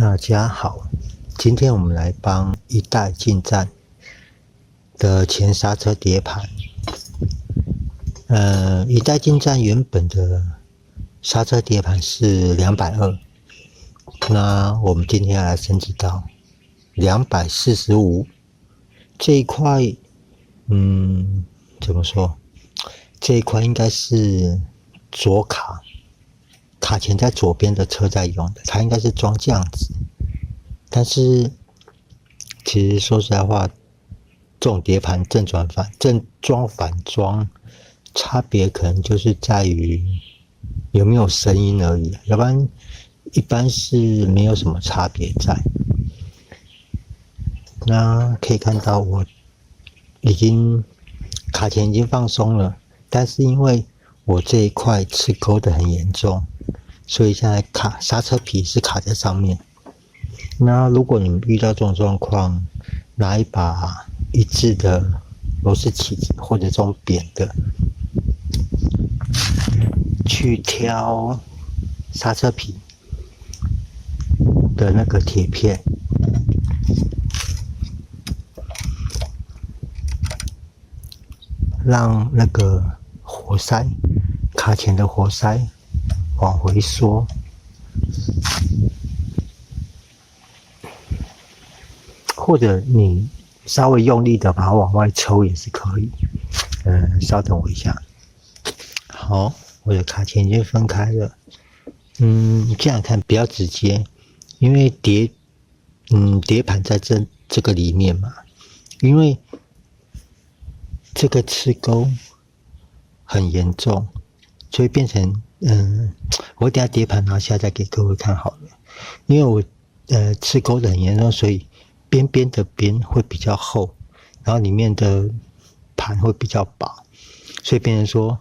大家好，今天我们来帮一代进站的前刹车碟盘。一代进站原本的刹车碟盘是220，那我们今天要来升级到245。这一块，怎么说？这一块应该是左卡钳在左边的车在用的，它应该是装这样子。但是其实说实在话，这种碟盘正装反装差别可能就是在于有没有声音而已，要不然一般是没有什么差别在。那可以看到我卡钳已经放松了，但是因为我这一块吃钩的很严重，所以现在刹车皮是卡在上面。那如果你们遇到这种状况，拿一把一致的螺丝起子或者这种扁的去挑刹车皮的那个铁片，让那个活塞卡钳的活塞往回缩，或者你稍微用力的把它往外抽也是可以。稍等我一下。好，我的卡钳已经分开了。这样看比较直接，因为碟盘在这个里面嘛，因为这个吃钩很严重，所以变成我等下碟盘拿下再给各位看好了。因为我吃钩的很严重，所以边边的边会比较厚，然后里面的盘会比较薄，所以变成说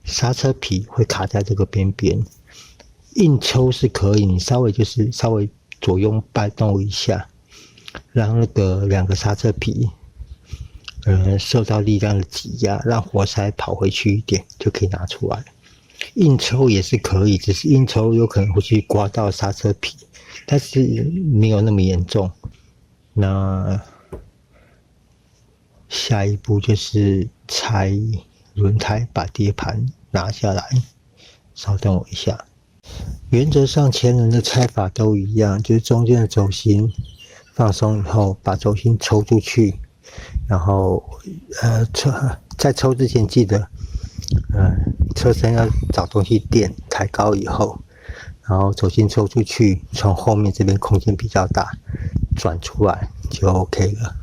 刹车皮会卡在这个边边。硬抽是可以，你稍微左右摆动一下，让那个两个刹车皮受到力量的挤压，让活塞跑回去一点就可以拿出来。硬抽也是可以，只是硬抽有可能会去刮到刹车皮，但是没有那么严重。那下一步就是拆轮胎，把碟盘拿下来。稍等我一下。原则上前轮的拆法都一样，就是中间的轴心放松以后，把轴心抽出去，然后在抽之前记得车身要找东西垫，抬高以后，然后轴心抽出去，从后面这边空间比较大，转出来就 OK 了。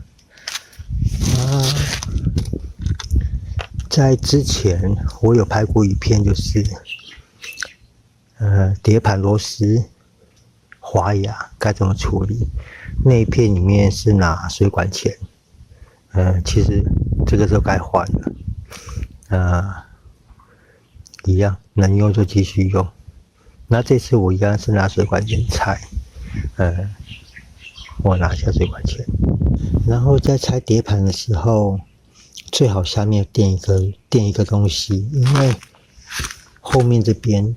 在之前我有拍过一片，就是碟盘螺丝滑牙该怎么处理。那一片里面是拿水管钳，其实这个就该换了。一样能用就继续用。那这次我一样是拿水管钳拆，我拿下水管钳，然后在拆碟盘的时候，最好下面垫一个东西，因为后面这边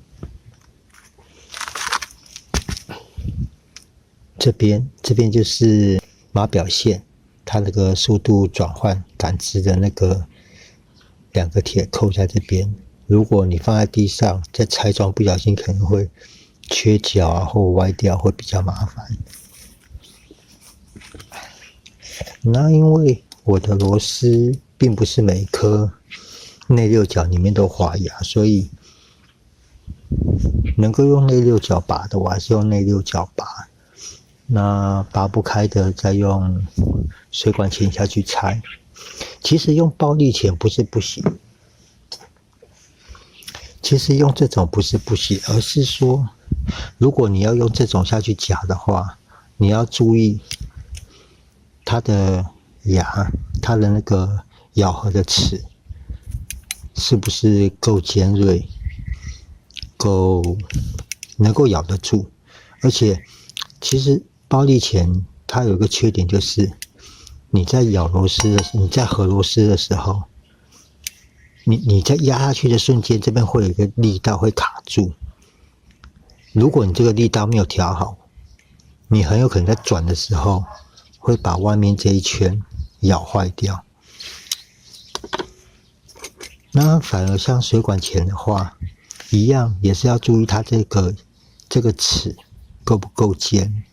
就是码表线，它那个速度转换感知的那个两个铁扣在这边。如果你放在地上，在拆装不小心可能会缺角啊，或歪掉，会比较麻烦。那因为我的螺丝并不是每一颗内六角里面都滑牙，所以能够用内六角拔的，我还是用内六角拔。那拔不开的，再用水管钳下去拆。其实用暴力钳不是不行，其实用这种不是不行，而是说，如果你要用这种下去夹的话，你要注意它的牙，它的那个咬合的齿是不是够尖锐，能够咬得住。而且其实暴力钳它有一个缺点，就是你在你在合螺丝的时候，你在压下去的瞬间，这边会有一个力道会卡住。如果你这个力道没有调好，你很有可能在转的时候会把外面这一圈咬坏掉。那反而像水管钳的话，一样也是要注意它这个齿够不够尖。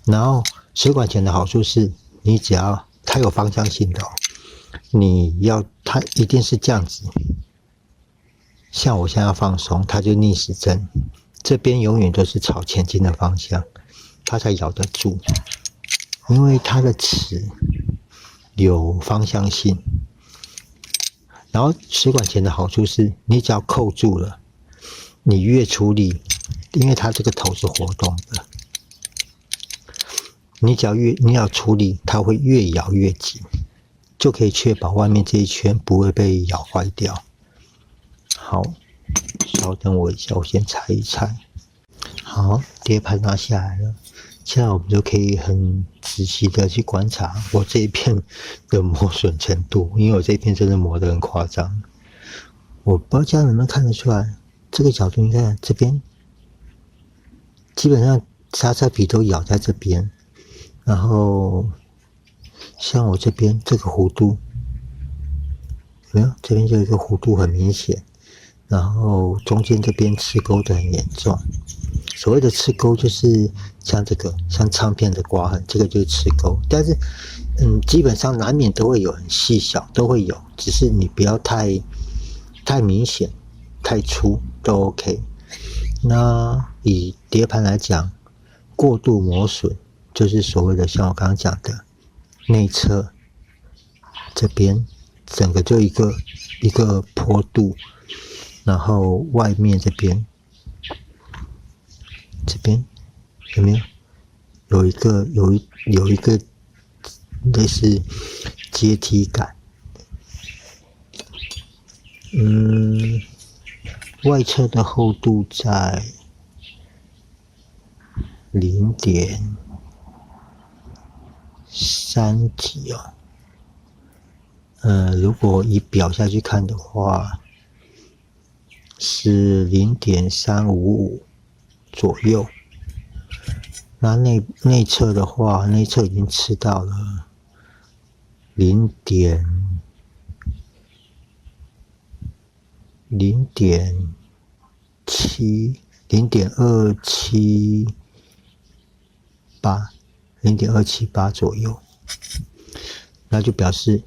然后水管钳的好处是，你只要它有方向性的哦，它一定是这样子。像我现在要放松，它就逆时针，这边永远都是朝前进的方向，它才咬得住。因为它的齿有方向性。然后水管钳的好处是，你只要扣住了，你越出力，因为它这个头是活动的，你要出力，它会越咬越紧，就可以确保外面这一圈不会被咬坏掉。好，稍等我一下，我先拆一拆。好，碟盘拿下来了，现在我们就可以很仔细的去观察我这一片的磨损程度，因为我这一片真的磨得很夸张。我不知道这样能不能看得出来，这个角度你看这边，基本上刹车皮都咬在这边，然后像我这边这个弧度，有没有？这边就有一个弧度很明显，然后中间这边刺沟的很严重。所谓的刺沟就是像这个，像唱片的刮痕，这个就是刺沟。但是，基本上难免都会有很细小，都会有，只是你不要太明显、太粗都 OK。那以碟盘来讲，过度磨损就是所谓的像我刚刚讲的内侧这边整个就一个坡度，然后外面这边有没有有一个类似阶梯感？外侧的厚度在0.3几哦。如果以表下去看的话，是0.355左右。那内侧的话，内侧已经吃到了0.278左右，那就表示，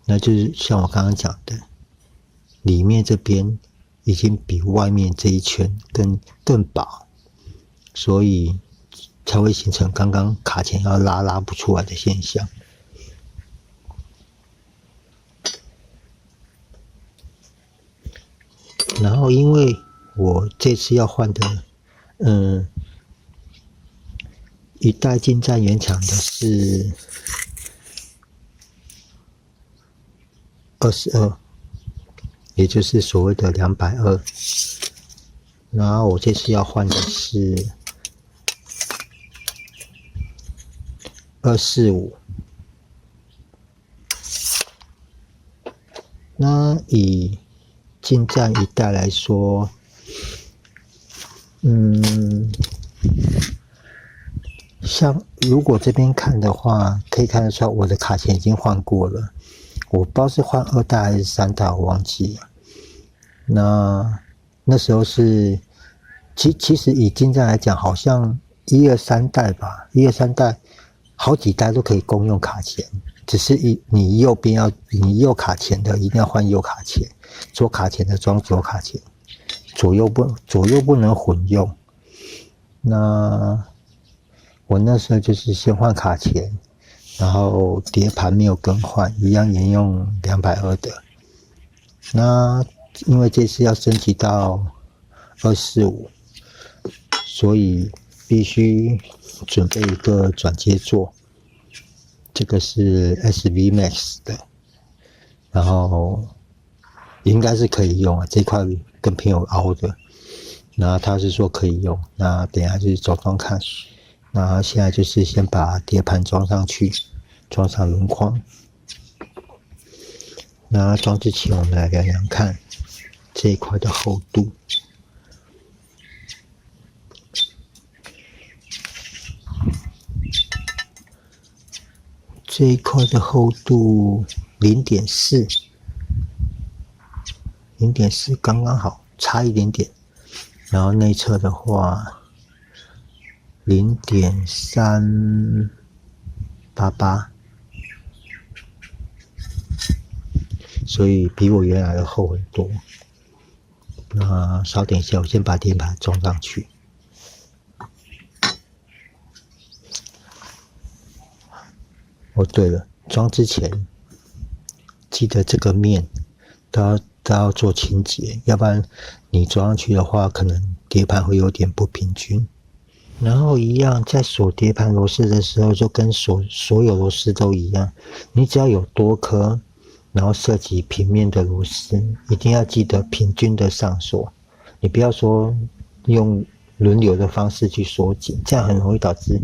那就是像我刚刚讲的，里面这边已经比外面这一圈更薄，所以才会形成刚刚卡钳要拉不出来的现象。然后因为我这次要换的，一代进站原厂的是22，也就是所谓的220。然后我这次要换的是245。那以进站一代来说，像如果这边看的话，可以看得出来我的卡钳已经换过了，我不知道是换2代还是3代，我忘记了。那时候是，其实以进站来讲，好像1、2、3代吧，1、2、3代好几代都可以共用卡钳，只是你右卡钳的一定要换右卡钳，左卡钳的装左卡钳，左右不能混用。那我那时候就是先换卡钳，然后碟盘没有更换，一样沿用220的。那因为这次要升级到245，所以必须准备一个转接座，这个是 SV Max 的，然后应该是可以用啊，这块跟朋友凹的，那他是说可以用，那等一下就是装看。那现在就是先把碟盘装上去，装上轮框。那装之前我们来量量看这一块的厚度。这一块的厚度0.4， 0.4刚刚好，差一点点。然后内侧的话0.388，所以比我原来的厚很多。那稍等一下，我先把碟盘装上去。哦，对了，装之前记得这个面都要做清洁，要不然你装上去的话，可能碟盘会有点不平均。然后一样，在锁碟盘螺丝的时候，就跟所有螺丝都一样，你只要有多颗，然后涉及平面的螺丝，一定要记得平均的上锁。你不要说用轮流的方式去锁紧，这样很容易导致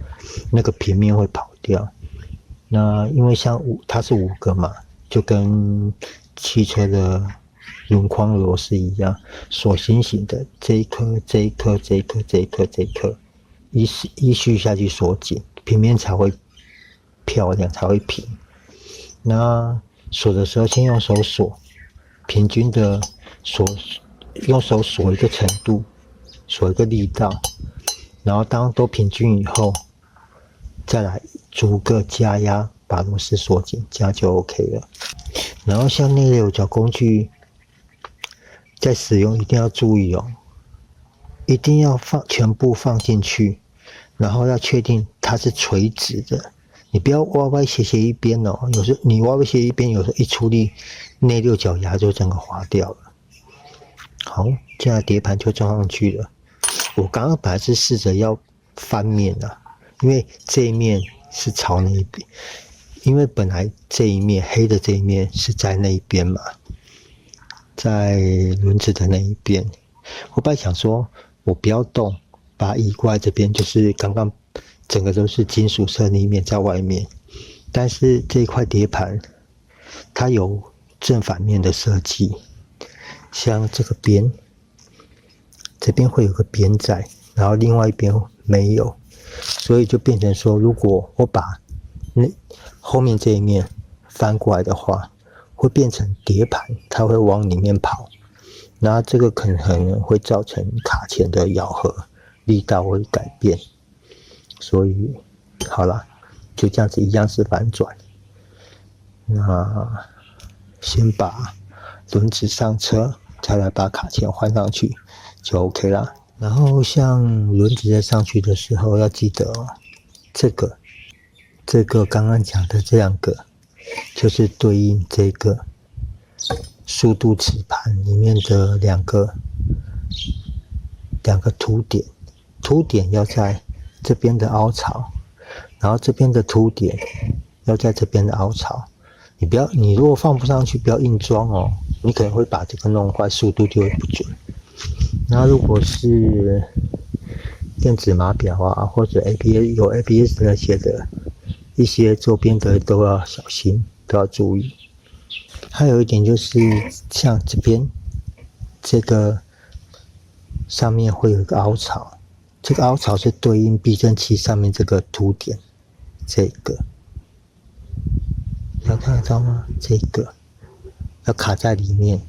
那个平面会跑掉。那因为像它是5个嘛，就跟汽车的轮框螺丝一样，锁心型的这一颗、这一颗、这一颗、这一颗、这一颗，依序下去锁紧，平面才会漂亮，才会平。那锁的时候先用手锁，平均的锁，用手锁一个程度，锁一个力道，然后当都平均以后，再来逐个加压，把螺丝锁紧，这样就 OK 了。然后像内六角工具，在使用一定要注意哦，一定要全部放进去，然后要确定它是垂直的，你不要歪歪斜斜一边哦。有时候你歪歪斜一边，有时候一出力，内六角牙就整个滑掉了。好，这样碟盘就装上去了。我刚刚本来是试着要翻面啊，因为这一面是朝那一边，因为本来这一面黑的这一面是在那一边嘛，在轮子的那一边。我本来想说我不要动，把它移过来这边，就是刚刚整个都是金属色那一面在外面。但是这一块碟盘它有正反面的设计，像这个边，这边会有个边在，然后另外一边没有，所以就变成说，如果我把后面这一面翻过来的话，会变成碟盘，它会往里面跑，那这个可能会造成卡钳的咬合力道会改变，所以好了，就这样子一样是反转。那先把轮子上车，再来把卡钳换上去就 OK 啦。然后像轮子在上去的时候要记得哦，这个刚刚讲的这2个就是对应这个速度齿盘里面的两个凸点，凸点要在这边的凹槽，然后这边的凸点要在这边的凹槽。你如果放不上去，不要硬装哦，你可能会把这个弄坏，速度就会不准。那如果是电子码表啊，或者 有 ABS 那些的一些周边的都要小心，都要注意。还有一点就是像这边这个上面会有一个凹槽，这个凹槽是对应避震器上面这个凸点，这个要看得到吗？这个要卡在里面，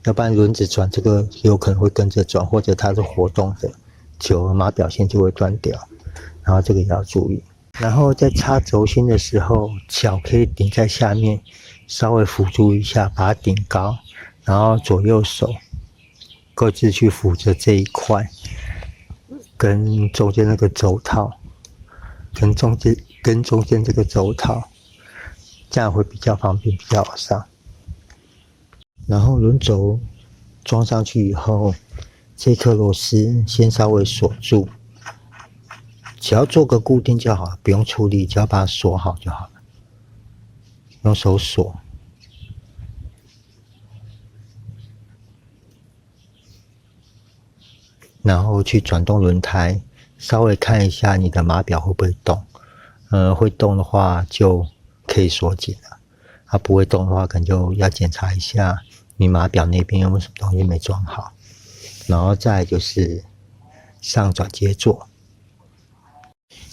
要不然轮子转这个有可能会跟着转，或者它是活动的，久了码表线就会断掉，然后这个也要注意。然后在插轴心的时候，脚可以顶在下面，稍微辅助一下，把它顶高，然后左右手各自去扶着这一块，跟中间那个轴套，跟中间这个轴套，这样会比较方便，比较好上。然后轮轴装上去以后，这颗螺丝先稍微锁住，只要做个固定就好了，不用出力，只要把它锁好就好了。用手锁，然后去转动轮胎，稍微看一下你的码表会不会动。会动的话就可以锁紧了，它不会动的话，可能就要检查一下你码表那边有没有什么东西没装好。然后再来就是上转接座，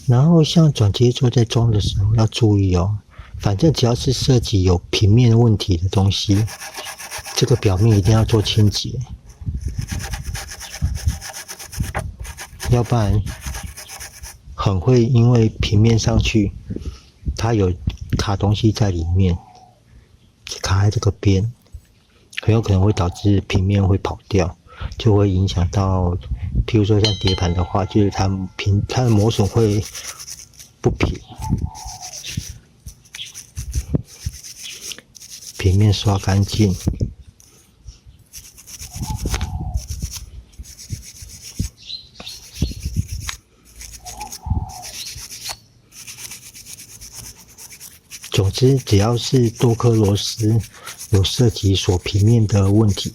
然后像转接座在装的时候要注意哦，反正只要是涉及有平面问题的东西，这个表面一定要做清洁，要不然很会因为平面上去，它有卡东西在里面，卡在这个边，很有可能会导致平面会跑掉，就会影响到，譬如说像碟盘的话，就是它的磨损会不平。平面刷干净。总之，只要是多颗螺丝有涉及锁平面的问题，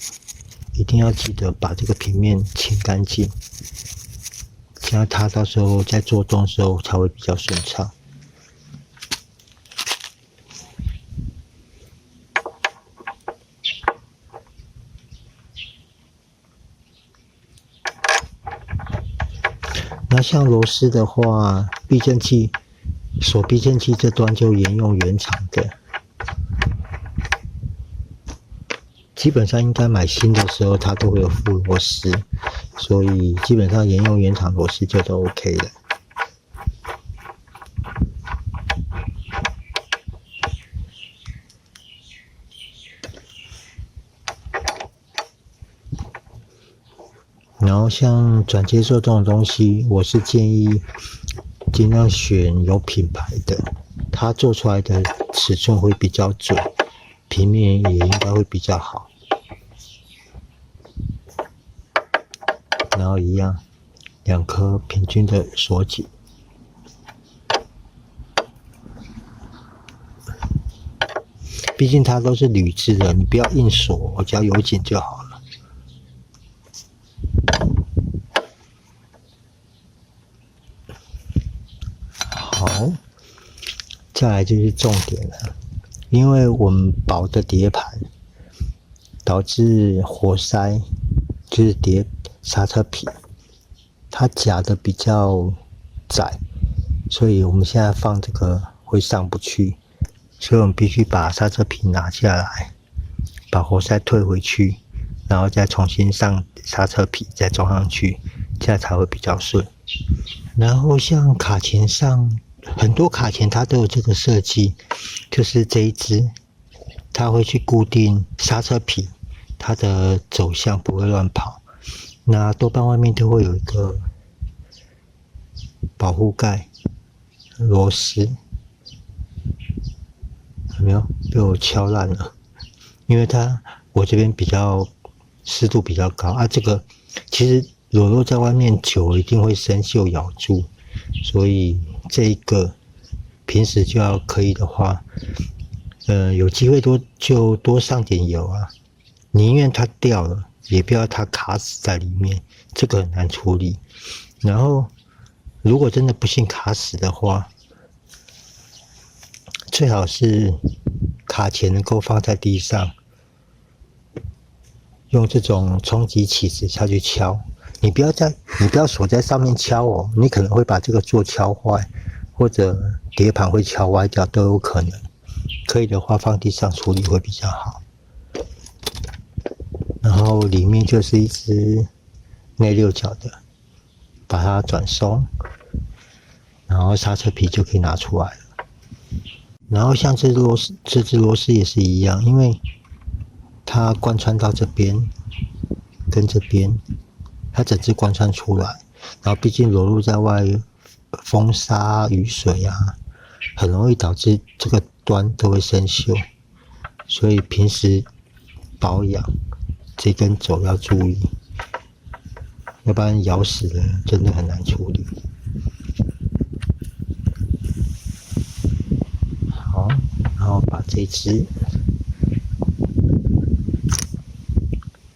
一定要记得把这个平面清干净，这样它到时候在做动的时候才会比较顺畅。那像螺丝的话，避震器锁避震器这端就沿用原厂的，基本上应该买新的时候它都会有附螺丝，所以基本上沿用原厂螺丝就都 OK 了。然后像转接座这种东西，我是建议尽量选有品牌的，它做出来的尺寸会比较准，平面也应该会比较好。然后一样，2颗平均的锁紧。毕竟它都是铝制的，你不要硬锁，我只要有紧就好了。好，再来就是重点了，因为我们薄的碟盘导致活塞就是刹车皮，它夹的比较窄，所以我们现在放这个会上不去，所以我们必须把刹车皮拿下来，把活塞退回去，然后再重新上刹车皮，再装上去，这样才会比较顺。然后像卡钳上，很多卡钳它都有这个设计，就是这一支它会去固定刹车皮，它的走向不会乱跑。那多半外面都会有一个保护盖螺丝，有没有被我敲烂了？因为我这边比较湿度比较高啊，这个其实裸露在外面久一定会生锈咬住，所以这一个平时就要可以的话，有机会就多上点油啊，宁愿它掉了，也不要它卡死在里面，这个很难处理。然后如果真的不幸卡死的话，最好是卡钳能够放在地上，用这种冲击起子下去敲，你不要锁在上面敲哦，你可能会把这个座敲坏，或者碟盘会敲歪掉都有可能。可以的话放地上处理会比较好。然后里面就是一只内六角的，把它转松，然后刹车皮就可以拿出来了。然后像这只螺丝也是一样，因为它贯穿到这边跟这边，它整只贯穿出来，然后毕竟裸露在外，风沙雨水啊，很容易导致这个端都会生锈，所以平时保养这根轴要注意，要不然咬死了真的很难处理。好，然后把这只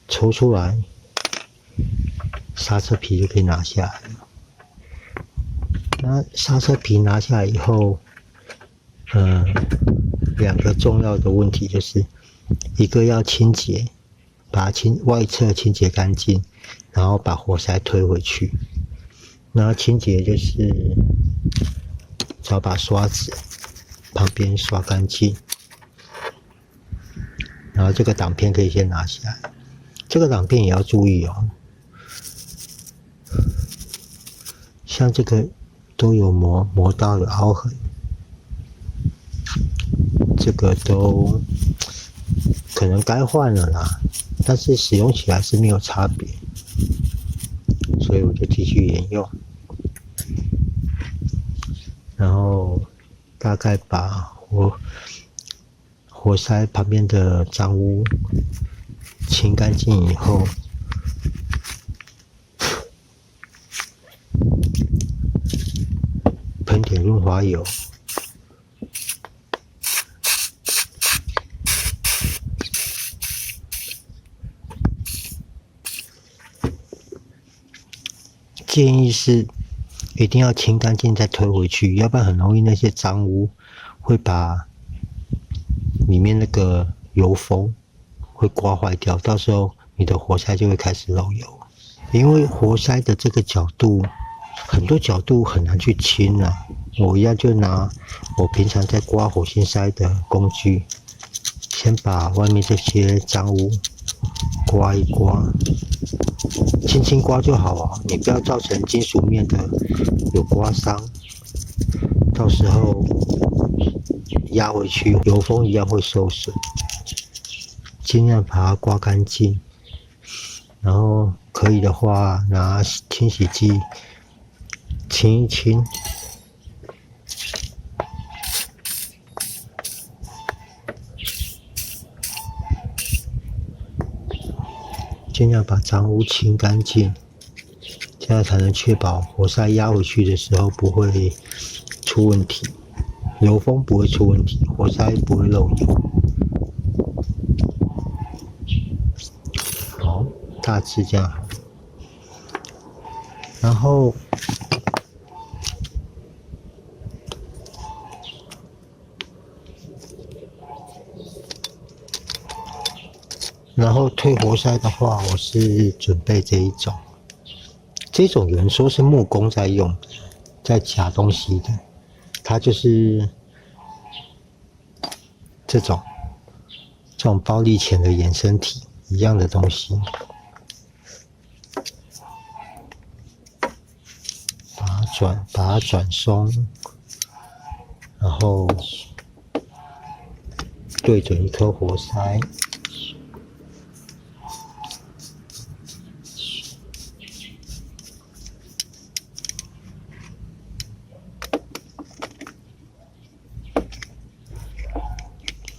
抽出来，刹车皮就可以拿下来了。那刹车皮拿下来以后2个重要的问题就是，一个要清洁，把外侧清洁干净，然后把活塞推回去。然后清洁就是找把刷子旁边刷干净。然后这个挡片可以先拿起来，这个挡片也要注意哦。像这个都有磨到的凹痕，这个都可能该换了啦，但是使用起来是没有差别，所以我就继续沿用。然后大概把活塞旁边的脏污清干净以后，喷点润滑油，建议是一定要清干净再推回去，要不然很容易那些脏污会把里面那个油封会刮坏掉，到时候你的活塞就会开始漏油。因为活塞的这个角度，很多角度很难去清啊。我一样就拿我平常在刮火星塞的工具，先把外面这些脏污刮一刮，轻轻刮就好啊，你不要造成金属面的有刮伤，到时候压回去，油封一样会受损。尽量把它刮干净，然后可以的话拿清洗剂清一清。尽量把脏污清干净，这样才能确保活塞压回去的时候不会出问题，油封不会出问题，活塞不会漏油。好，大致这样好。然后退活塞的话，我是准备这一种。这种有人说是木工在用，在夹东西的，它就是这种暴力钳的衍生体一样的东西，把它转松，然后对准一颗活塞。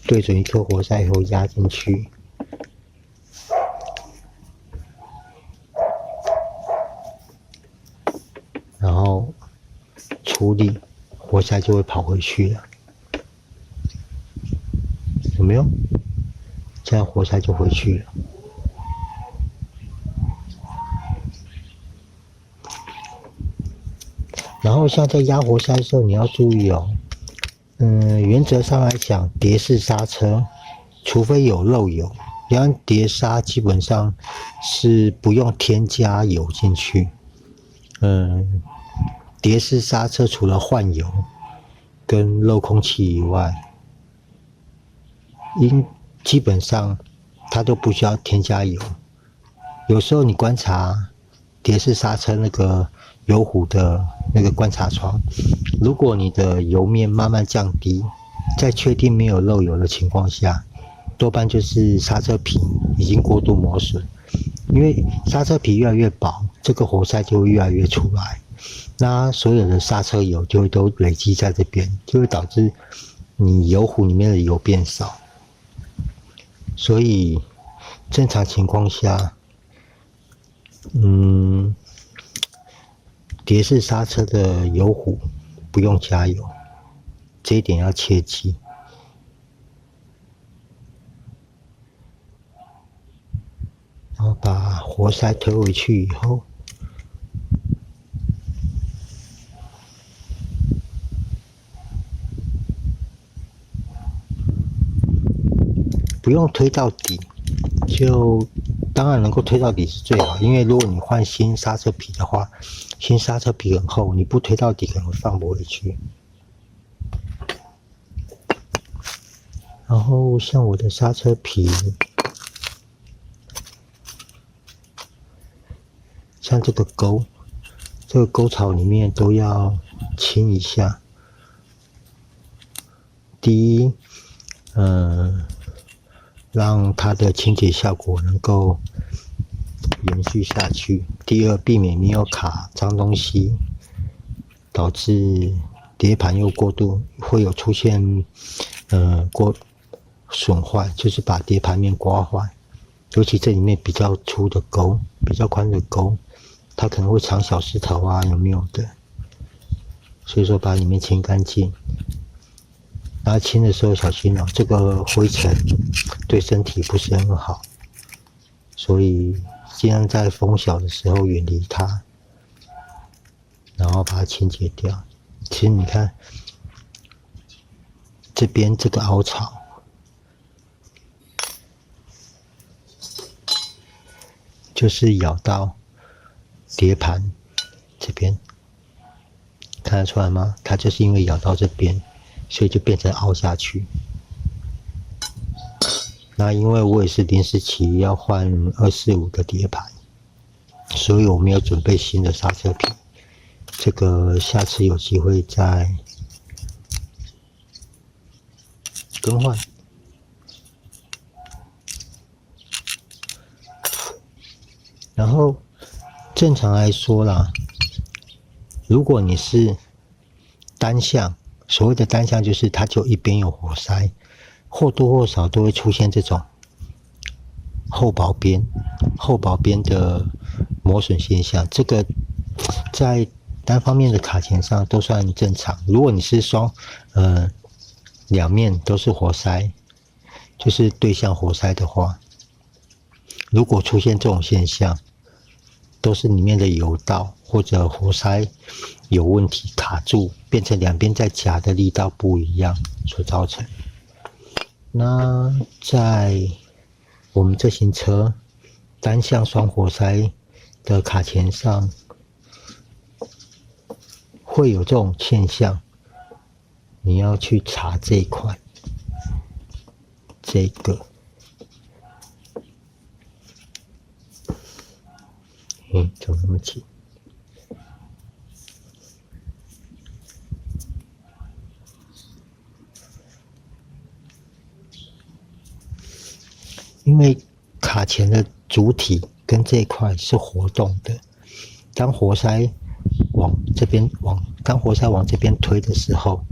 对准一颗活塞以后压进去，然后出力，活塞就会跑回去了。有没有？这样活塞就回去了。然后像在压活塞的时候，你要注意哦。原则上来讲，碟式刹车，除非有漏油，要按碟刹基本上是不用添加油进去。碟式刹车除了换油跟漏空气以外，基本上它都不需要添加油。有时候你观察碟式刹车那个油壶的那个观察窗，如果你的油面慢慢降低，在确定没有漏油的情况下，多半就是刹车皮已经过度磨损。因为刹车皮越来越薄，这个活塞就会越来越出来，那所有的刹车油就会都累积在这边，就会导致你油壶里面的油变少。所以正常情况下，碟式刹车的油壶不用加油，这一点要切记。然后把活塞推回去以后，不用推到底，就当然能够推到底是最好，因为如果你换新刹车皮的话，新刹车皮很厚，你不推到底可能会放不回去。然后像我的刹车皮，像这个沟槽里面都要清一下。第一，让它的清洁效果能够延续下去。第二，避免没有卡脏东西，导致碟盘又过度会有出现过损坏，就是把碟盘面刮坏。尤其这里面比较粗的沟，比较宽的沟，它可能会藏小石头啊，有没有的？所以说把里面清干净。然后清的时候小心哦，这个灰尘对身体不是很好，所以尽量在风小的时候远离它，然后把它清洁掉。其实你看这边这个凹槽，就是咬到碟盘这边，看得出来吗？它就是因为咬到这边，所以就变成凹下去。那因为我也是临时起要换245的碟盘，所以我没有准备新的刹车皮。这个下次有机会再更换。然后正常来说啦，如果你是单向，所谓的单向就是它就一边有活塞，或多或少都会出现这种厚薄边的磨损现象。这个在单方面的卡钳上都算正常。如果你是两面都是活塞，就是对向活塞的话，如果出现这种现象，都是里面的油道或者活塞有问题卡住，变成两边在夹的力道不一样所造成。那在我们这型车单向双活塞的卡钳上会有这种现象，你要去查这一块，这个，怎么那么紧？因为卡钳的主体跟这一块是活动的，当活塞往这边推的时候，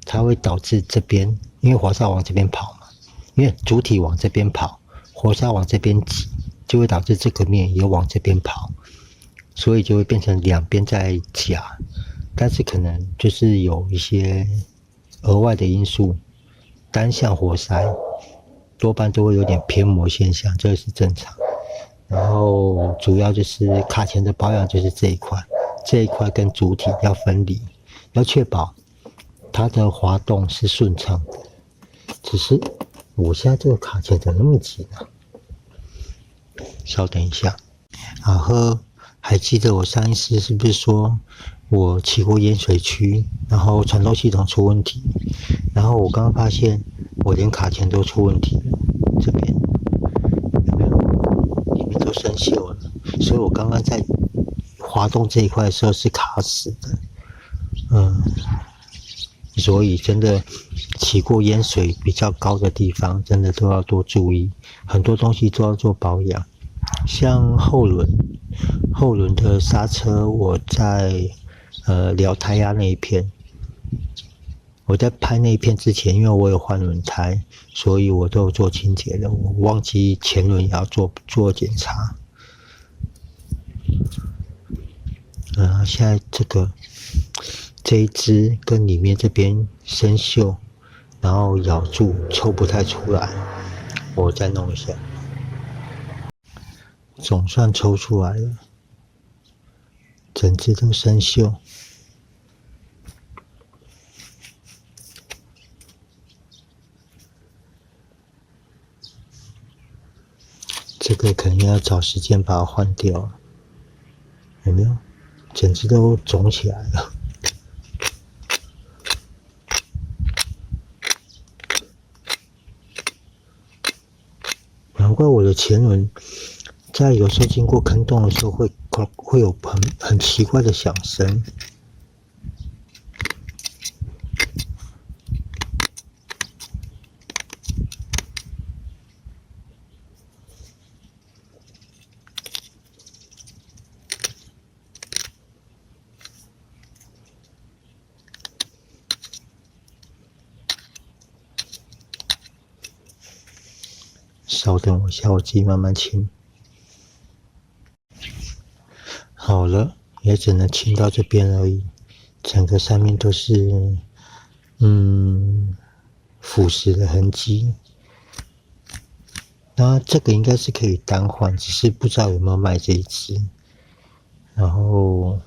它会导致这边，因为活塞往这边跑嘛，因为主体往这边跑，活塞往这边挤，就会导致这个面也往这边跑，所以就会变成两边在夹，但是可能就是有一些额外的因素，单向活塞多半都会有点偏磨现象，这是正常。然后主要就是卡钳的保养就是这一块跟主体要分离，要确保它的滑动是顺畅的。只是我现在这个卡钳怎么那么紧啊？稍等一下。然后还记得我上一次是不是说我骑过淹水区，然后传动系统出问题，然后我刚刚发现我连卡钳都出问题了，这边有没有？里面都生锈了，所以我刚刚在滑动这一块的时候是卡死的，所以真的骑过淹水比较高的地方，真的都要多注意，很多东西都要做保养。像后轮的刹车，我在聊胎压那一片，我在拍那一片之前，因为我有换轮胎，所以我都有做清洁的，我忘记前轮也要做检查。现在这一只跟里面这边生锈，然后咬住抽不太出来，我再弄一下。总算抽出来了，整只都生锈。这个可能要找时间把它换掉，有没有？整只都肿起来了。难怪我的前轮在有时候经过坑洞的时候会有很奇怪的响声。稍等我一下，我自己慢慢清。好了，也只能清到这边而已，整个上面都是腐蚀的痕迹。那这个应该是可以单换，只是不知道有没有卖这一支。然后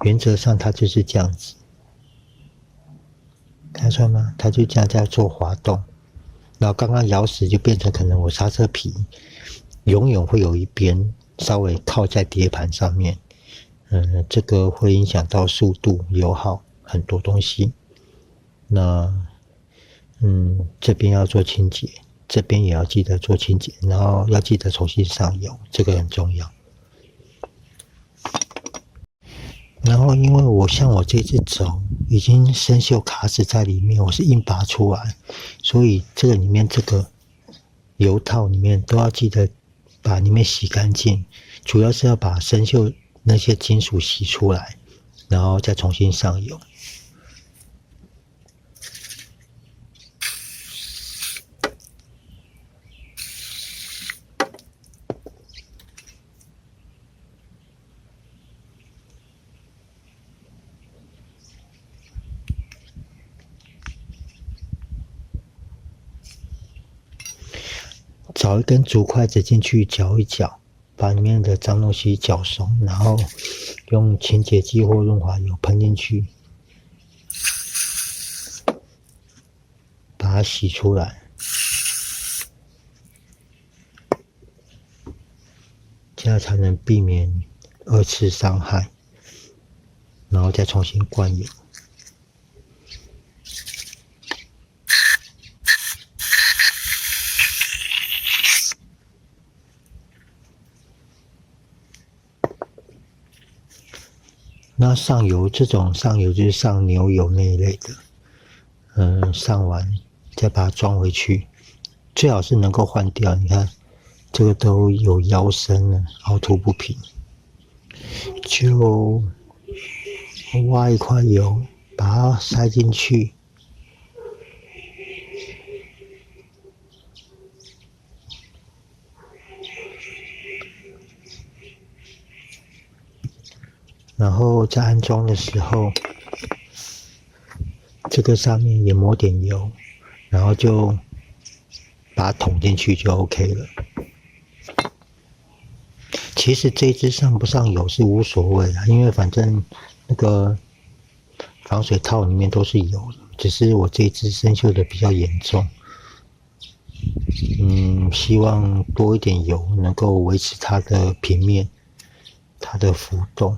原则上它就是这样子，看出来吗？它就这样在做滑动，然后刚刚咬死就变成可能我刹车皮永远会有一边稍微靠在碟盘上面，这个会影响到速度、油耗很多东西。那这边要做清洁，这边也要记得做清洁，然后要记得重新上油，这个很重要。然后因为我这只轴已经生锈卡死在里面，我是硬拔出来，所以这个里面这个油套里面都要记得把里面洗干净，主要是要把生锈那些金属洗出来，然后再重新上油。找一根竹筷子进去搅一搅，把里面的脏东西搅松，然后用清洁剂或润滑油喷进去，把它洗出来，这样才能避免二次伤害，然后再重新灌油。那上油这种上油就是上牛油那一类的，上完再把它装回去，最好是能够换掉。你看这个都有腰身了，凹凸不平，就挖一块油，把它塞进去，然后在安装的时候，这个上面也抹点油，然后就把它捅进去就 OK 了。其实这一支上不上油是无所谓的，因为反正那个防水套里面都是油的，只是我这一支生锈的比较严重。希望多一点油能够维持它的平面，它的浮动。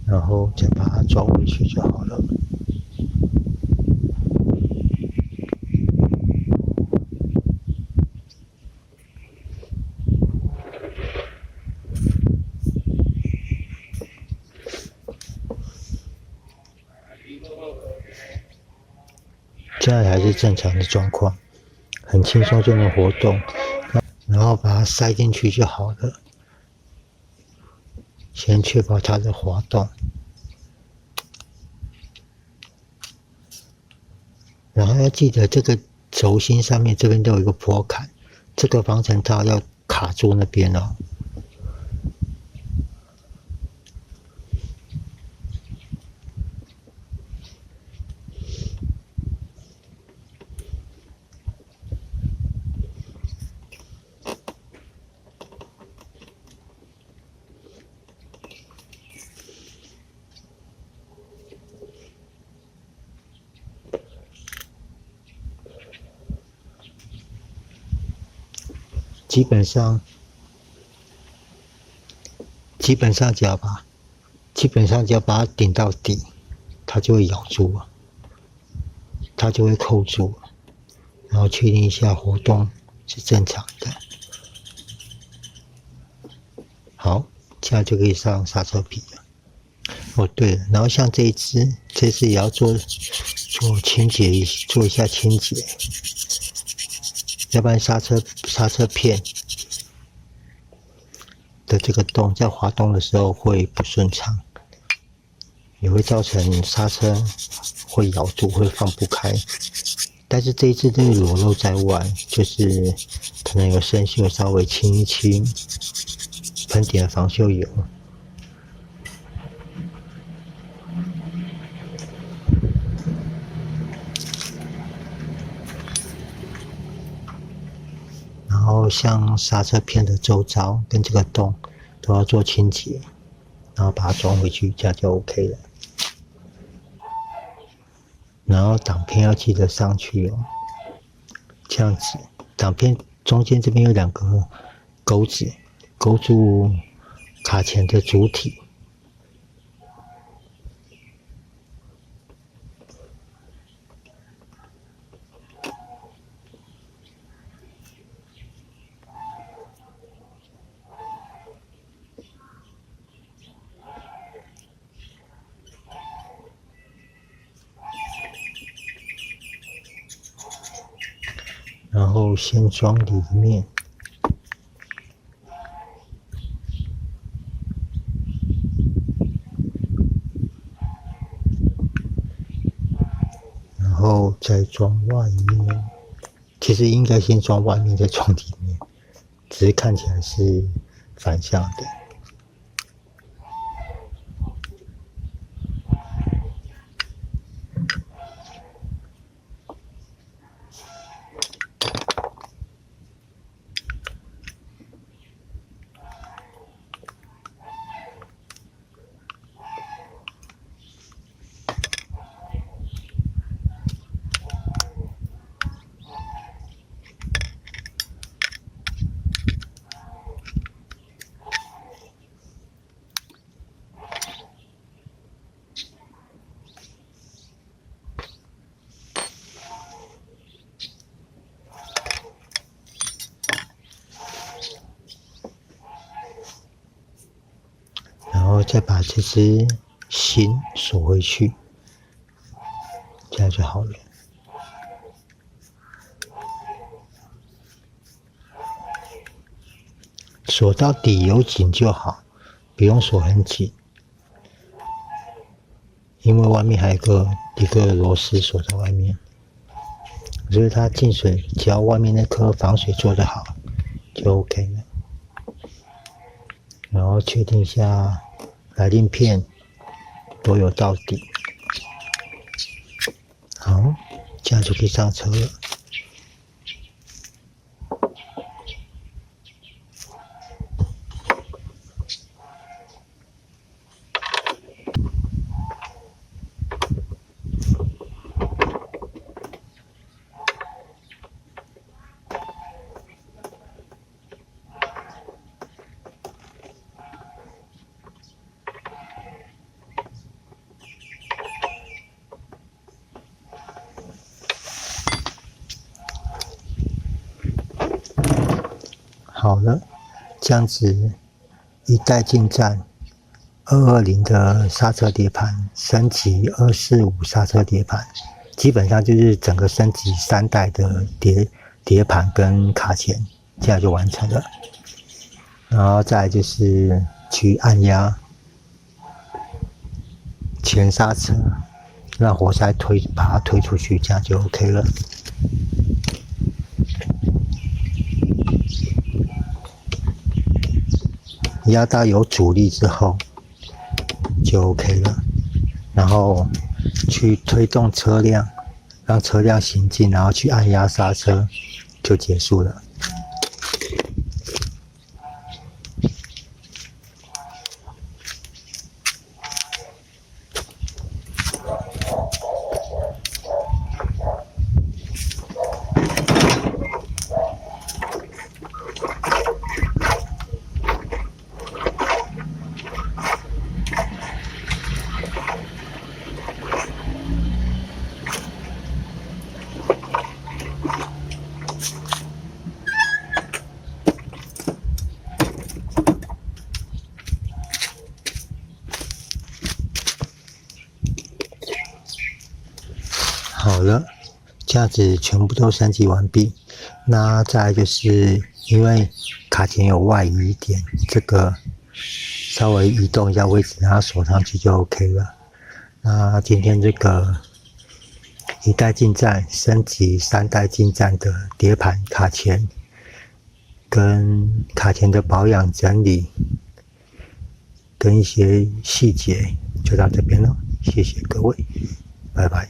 然后再把它装回去就好了。现在还是正常的状况，很轻松就能活动，然后把它塞进去就好了。先确保它的滑动，然后要记得这个轴心上面这边都有一个拨坎，这个防尘套要卡住那边哦。基本上只要把它顶到底，它就会咬住了，它就会扣住了，然后确定一下活动是正常的。好，这样就可以上刹车皮了。哦，对了，然后像这次也要做清洁，做一下清洁，要不然刹车片的这个洞在滑动的时候会不顺畅，也会造成刹车会咬住，会放不开。但是这一次这个裸露在外，就是可能有生锈，稍微清一清，喷点防锈油。然后像刹车片的周遭跟这个洞都要做清洁，然后把它装回去，这样就 OK 了。然后挡片要记得上去哦，这样子，挡片中间这边有2个钩子，勾住卡钳的主体。然后先装里面，然后再装外面。其实应该先装外面，再装里面，只是看起来是反向的。然后再把这只芯锁回去，这样就好了。锁到底有紧就好，不用锁很紧，因为外面还有一个螺丝锁在外面，所以它进水，只要外面那颗防水做得好，就 OK 了。然后确定一下来令片都有到底，好，这样就可以上车了。好了，这样子一代进站220的刹车碟盘升级245刹车碟盘，基本上就是整个升级3代的碟盘跟卡钳，这样就完成了。然后再来就是去按压前刹车，让活塞把它推出去，这样就 OK 了。压到有阻力之后就 OK 了，然后去推动车辆，让车辆行进，然后去按压刹车，就结束了。了，这样子全部都升级完毕。那再来就是因为卡钳有外移一点，这个稍微移动一下位置，然后锁上去就 OK 了。那今天这个一代进站升级3代进站的碟盘卡钳，跟卡钳的保养整理，跟一些细节就到这边了，谢谢各位，拜拜。